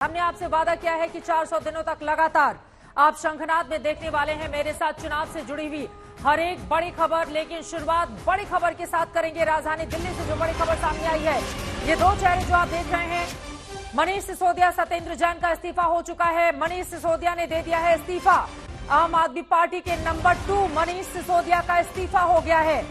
हमने आपसे वादा किया है कि 400 दिनों तक लगातार आप शंखनाद में देखने वाले हैं मेरे साथ चुनाव से जुड़ी हुई हर एक बड़ी खबर। लेकिन शुरुआत बड़ी खबर के साथ करेंगे। राजधानी दिल्ली से जो बड़ी खबर सामने आई है, ये दो चेहरे जो आप देख रहे हैं, मनीष सिसोदिया, सत्येंद्र जैन का इस्तीफा हो चुका है। मनीष सिसोदिया ने दे दिया है इस्तीफा। आम आदमी पार्टी के नंबर 2 मनीष सिसोदिया का इस्तीफा हो गया है।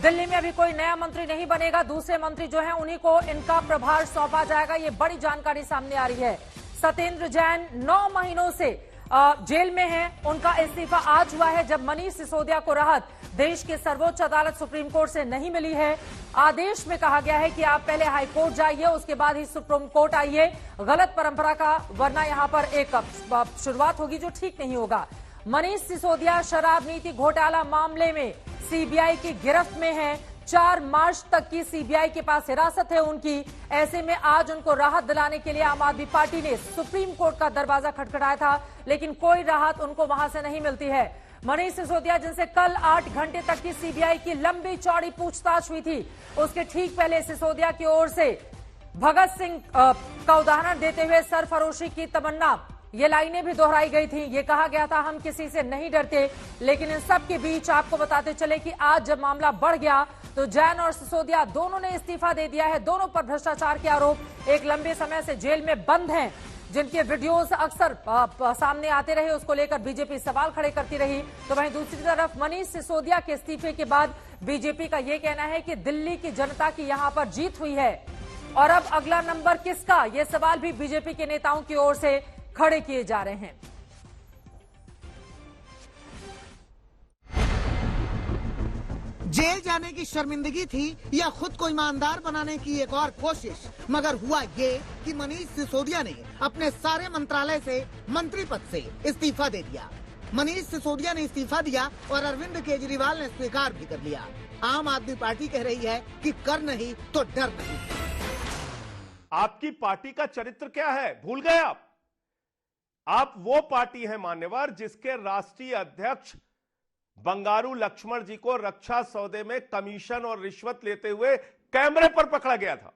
दिल्ली में अभी कोई नया मंत्री नहीं बनेगा, दूसरे मंत्री जो हैं उन्हीं को इनका प्रभार सौंपा जाएगा। ये बड़ी जानकारी सामने आ रही है। सत्येंद्र जैन 9 महीनों से जेल में हैं, उनका इस्तीफा आज हुआ है जब मनीष सिसोदिया को राहत देश के सर्वोच्च अदालत सुप्रीम कोर्ट से नहीं मिली है। आदेश में कहा गया है कि आप पहले हाई कोर्ट जाइए, उसके बाद ही सुप्रीम कोर्ट आइए। गलत परंपरा का, वरना यहां पर एक शुरुआत होगी जो ठीक नहीं होगा। मनीष सिसोदिया शराब नीति घोटाला मामले में सीबीआई की गिरफ्त में है। 4 मार्च तक की सीबीआई के पास हिरासत है उनकी। ऐसे में आज उनको राहत दिलाने के लिए आम आदमी पार्टी ने सुप्रीम कोर्ट का दरवाजा खटखटाया था, लेकिन कोई राहत उनको वहां से नहीं मिलती है। मनीष सिसोदिया, जिनसे कल 8 घंटे तक की सीबीआई की लंबी चौड़ी पूछताछ हुई थी, उसके ठीक पहले सिसोदिया की ओर से भगत सिंह का उदाहरण देते हुए सरफरोशी की तमन्ना, ये लाइनें भी दोहराई गई थी। ये कहा गया था हम किसी से नहीं डरते। लेकिन इन सब के बीच आपको बताते चले कि आज जब मामला बढ़ गया तो जैन और सिसोदिया दोनों ने इस्तीफा दे दिया है। दोनों पर भ्रष्टाचार के आरोप, एक लंबे समय से जेल में बंद हैं, जिनके वीडियोस अक्सर सामने आते रहे, उसको लेकर बीजेपी सवाल खड़े करती रही। तो वहीं दूसरी तरफ मनीष सिसोदिया के इस्तीफे के बाद बीजेपी का यह कहना है कि दिल्ली की जनता की यहां पर जीत हुई है और अब अगला नंबर किसका, यह सवाल भी बीजेपी के नेताओं की ओर से खड़े किए जा रहे हैं। जेल जाने की शर्मिंदगी थी या खुद को ईमानदार बनाने की एक और कोशिश, मगर हुआ ये कि मनीष सिसोदिया ने अपने सारे मंत्रालय से, मंत्री पद से इस्तीफा दे दिया। मनीष सिसोदिया ने इस्तीफा दिया और अरविंद केजरीवाल ने स्वीकार भी कर लिया। आम आदमी पार्टी कह रही है कि कर नहीं तो डर नहीं। आपकी पार्टी का चरित्र क्या है, भूल गए आप? आप वो पार्टी है मान्यवर जिसके राष्ट्रीय अध्यक्ष बंगारू लक्ष्मण जी को रक्षा सौदे में कमीशन और रिश्वत लेते हुए कैमरे पर पकड़ा गया था।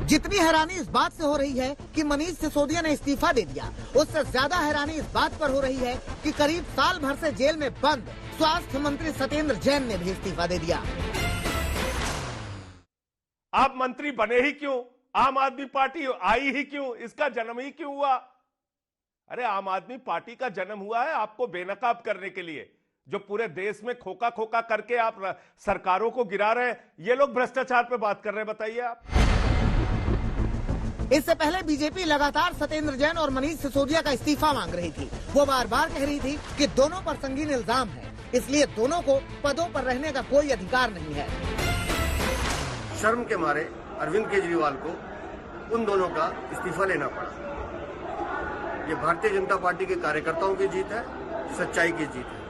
जितनी हैरानी इस बात से हो रही है कि मनीष सिसोदिया ने इस्तीफा दे दिया, उससे ज्यादा हैरानी इस बात पर हो रही है कि करीब साल भर से जेल में बंद स्वास्थ्य मंत्री सत्येंद्र जैन ने भी इस्तीफा दे दिया। आप मंत्री बने ही क्यों? आम आदमी पार्टी आई ही क्यों? इसका जन्म ही क्यों हुआ? अरे आम आदमी पार्टी का जन्म हुआ है आपको बेनकाब करने के लिए। जो पूरे देश में खोखा खोखा करके आप सरकारों को गिरा रहे हैं, ये लोग भ्रष्टाचार पे बात कर रहे हैं, बताइए आप। इससे पहले बीजेपी लगातार सत्येंद्र जैन और मनीष सिसोदिया का इस्तीफा मांग रही थी। वो बार बार कह रही थी कि दोनों पर संगीन इल्जाम है, इसलिए दोनों को पदों पर रहने का कोई अधिकार नहीं है। शर्म के मारे अरविंद केजरीवाल को उन दोनों का इस्तीफा लेना पड़ा। ये भारतीय जनता पार्टी के कार्यकर्ताओं की जीत है, सच्चाई की जीत है।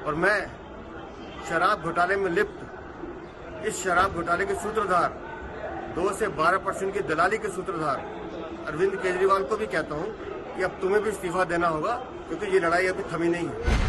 और मैं शराब घोटाले में लिप्त इस शराब घोटाले के सूत्रधार, 2 से 12% की दलाली के सूत्रधार अरविंद केजरीवाल को भी कहता हूं कि अब तुम्हें भी इस्तीफा देना होगा, क्योंकि ये लड़ाई अभी थमी नहीं है।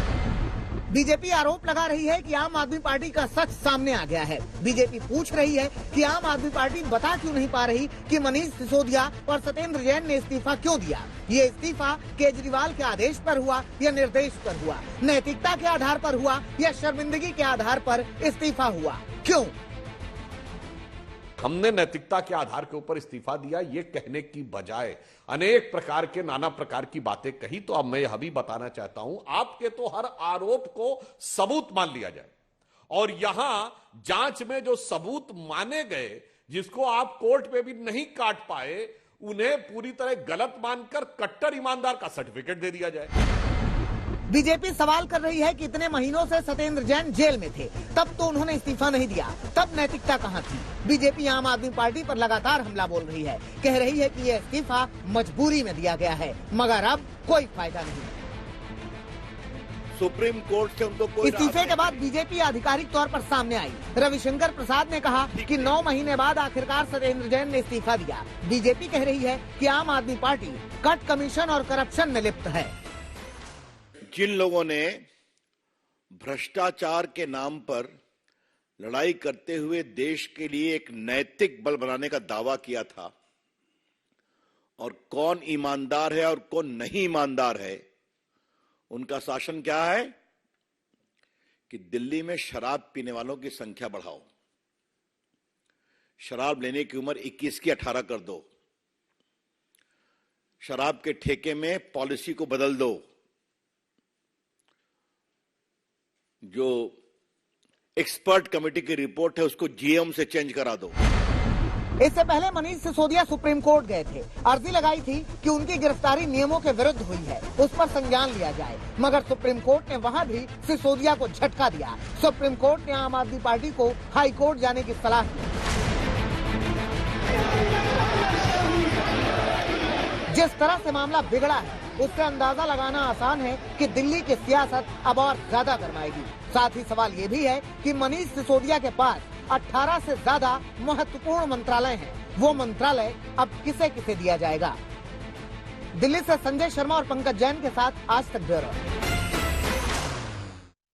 बीजेपी आरोप लगा रही है कि आम आदमी पार्टी का सच सामने आ गया है। बीजेपी पूछ रही है कि आम आदमी पार्टी बता क्यों नहीं पा रही कि मनीष सिसोदिया और सत्येंद्र जैन ने इस्तीफा क्यों दिया। ये इस्तीफा केजरीवाल के आदेश पर हुआ या निर्देश पर हुआ, नैतिकता के आधार पर हुआ या शर्मिंदगी के आधार पर इस्तीफा हुआ, क्यों? हमने नैतिकता के आधार के ऊपर इस्तीफा दिया, ये कहने की बजाय अनेक प्रकार के नाना प्रकार की बातें कही। तो अब मैं यह भी बताना चाहता हूं, आपके तो हर आरोप को सबूत मान लिया जाए और यहां जांच में जो सबूत माने गए, जिसको आप कोर्ट में भी नहीं काट पाए, उन्हें पूरी तरह गलत मानकर कट्टर ईमानदार का सर्टिफिकेट दे दिया जाए। बीजेपी सवाल कर रही है कि इतने महीनों से सत्येंद्र जैन जेल में थे, तब तो उन्होंने इस्तीफा नहीं दिया, तब नैतिकता कहां थी? बीजेपी आम आदमी पार्टी पर लगातार हमला बोल रही है, कह रही है कि यह इस्तीफा मजबूरी में दिया गया है, मगर अब कोई फायदा नहीं। सुप्रीम कोर्ट से उनको कोई इस्तीफे के बाद बीजेपी आधिकारिक तौर पर सामने आई। रविशंकर प्रसाद ने कहा कि 9 महीने बाद आखिरकार सत्येंद्र जैन ने इस्तीफा दिया। बीजेपी कह रही है कि आम आदमी पार्टी कट कमीशन और करप्शन में लिप्त है। जिन लोगों ने भ्रष्टाचार के नाम पर लड़ाई करते हुए देश के लिए एक नैतिक बल बनाने का दावा किया था, और कौन ईमानदार है और कौन नहीं ईमानदार है, उनका शासन क्या है कि दिल्ली में शराब पीने वालों की संख्या बढ़ाओ, शराब लेने की उम्र 21 की 18 कर दो, शराब के ठेके में पॉलिसी को बदल दो, जो एक्सपर्ट कमेटी की रिपोर्ट है उसको जीएम से चेंज करा दो। इससे पहले मनीष सिसोदिया सुप्रीम कोर्ट गए थे, अर्जी लगाई थी कि उनकी गिरफ्तारी नियमों के विरुद्ध हुई है, उस पर संज्ञान लिया जाए, मगर सुप्रीम कोर्ट ने वहां भी सिसोदिया को झटका दिया। सुप्रीम कोर्ट ने आम आदमी पार्टी को हाई कोर्ट जाने की सलाह दी। जिस तरह से मामला बिगड़ा है उससे अंदाजा लगाना आसान है कि दिल्ली की सियासत अब और ज्यादा गरमाएगी। साथ ही सवाल ये भी है कि मनीष सिसोदिया के पास 18 से ज्यादा महत्वपूर्ण मंत्रालय हैं, वो मंत्रालय अब किसे किसे दिया जाएगा। दिल्ली से संजय शर्मा और पंकज जैन के साथ आज तक ब्यूरो।